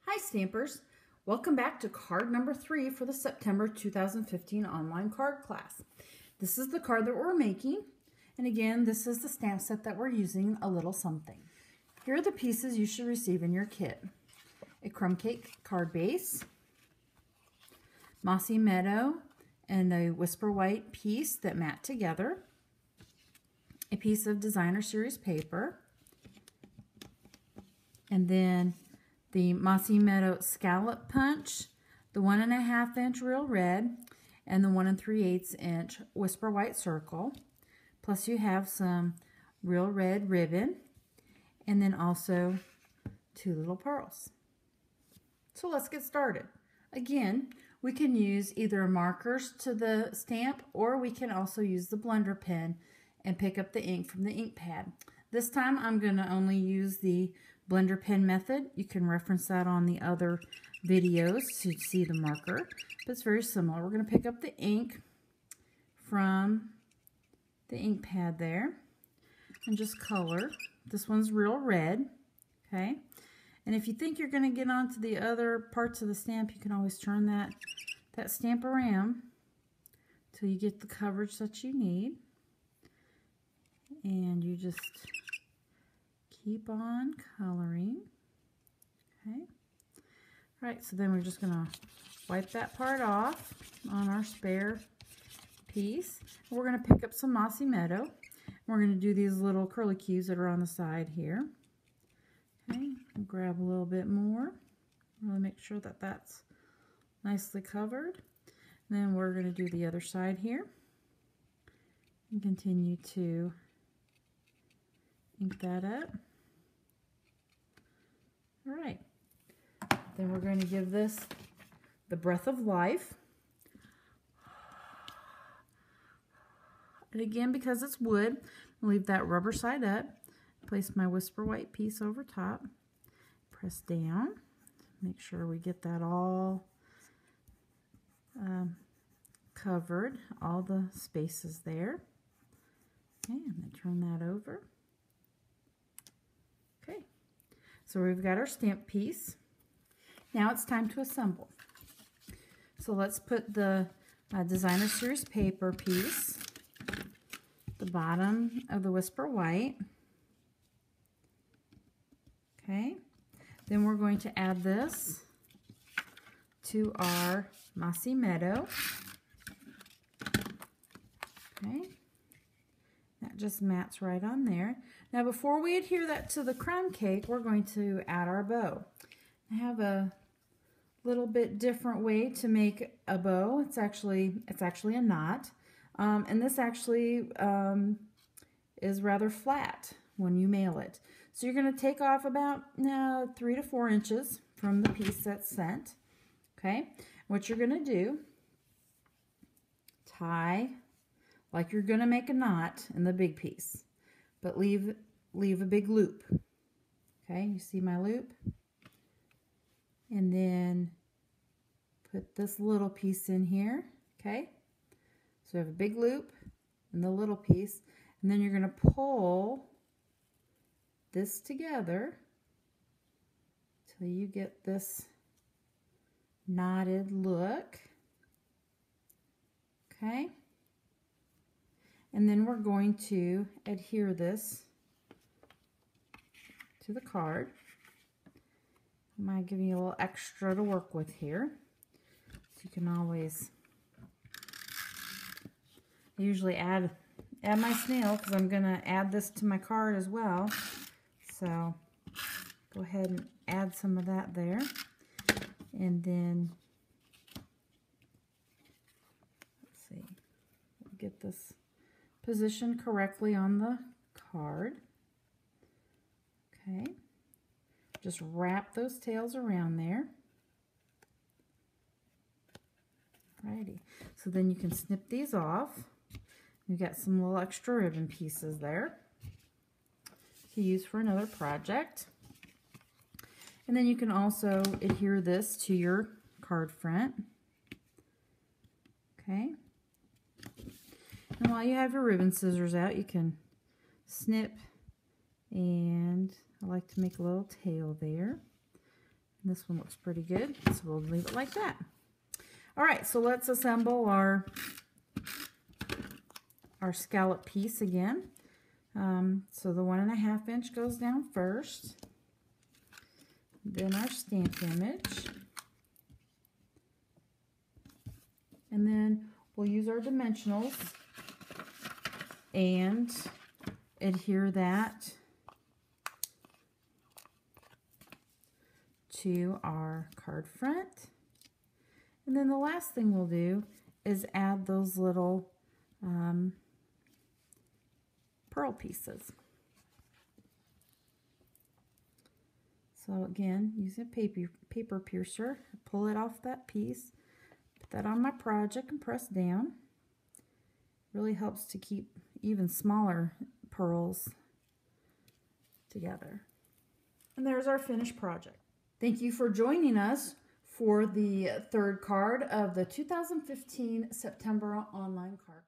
Hi Stampers! Welcome back to card number 3 for the September 2015 online card class. This is the card that we're making, and again this is the stamp set that we're using, a little something. Here are the pieces you should receive in your kit. A crumb cake card base, Mossy Meadow and a Whisper White piece that mat together, a piece of designer series paper, and then the Mossy Meadow Scallop Punch, the 1.5 inch Real Red, and the 1 3/8 inch Whisper White Circle. Plus you have some Real Red ribbon, and then also 2 little pearls. So let's get started. Again, we can use either markers to the stamp, or we can also use the blender pen and pick up the ink from the ink pad. This time I'm going to only use the blender pen method. You can reference that on the other videos to see the marker, but it's very similar. We're going to pick up the ink from the ink pad there and just color. This one's Real Red, okay? And if you think you're going to get onto the other parts of the stamp, you can always turn that stamp around till you get the coverage that you need. And you just keep on coloring. Okay. All right, so then we're just going to wipe that part off on our spare piece. We're going to pick up some Mossy Meadow. We're going to do these little curly cues that are on the side here. Okay, grab a little bit more. Really make sure that that's nicely covered. Then we're going to do the other side here and continue to ink that up. All right, then we're going to give this the breath of life. And again, because it's wood, I'll leave that rubber side up. Place my Whisper White piece over top. Press down. Make sure we get that all covered, all the spaces there. Okay, and then turn that over. Okay, so we've got our stamp piece. Now it's time to assemble. So let's put the designer series paper piece, the bottom of the Whisper White. Okay, then we're going to add this to our Mossy Meadow. Okay, that just mats right on there. Now before we adhere that to the crumb cake, we're going to add our bow. I have a little bit different way to make a bow. It's actually a knot, and this actually is rather flat when you mail it. So you're going to take off about 3 to 4 inches from the piece that's sent. Okay, what you're going to do, tie like you're going to make a knot in the big piece, but leave a big loop. Okay, you see my loop? And then put this little piece in here. Okay, so you have a big loop and the little piece, and then you're going to pull this together till you get this knotted look. Okay, and then we're going to adhere this to the card. I might give you a little extra to work with here, so you can always usually add my snail, because I'm going to add this to my card as well. So go ahead and add some of that there, and then let's see, get this positioned correctly on the card. Okay, just wrap those tails around there. Alrighty, so then you can snip these off. You've got some little extra ribbon pieces there to use for another project. And then you can also adhere this to your card front. Okay. And while you have your ribbon scissors out, you can snip, and I like to make a little tail there. This one looks pretty good, so we'll leave it like that. All right, so let's assemble our scallop piece again. So the 1.5 inch goes down first, then our stamp image, and then we'll use our dimensionals and adhere that to our card front. And then the last thing we'll do is add those little pearl pieces. So again, use a paper piercer, pull it off that piece, put that on my project and press down. Really helps to keep even smaller pearls together. And there's our finished project. Thank you for joining us for the third card of the 2015 September online card.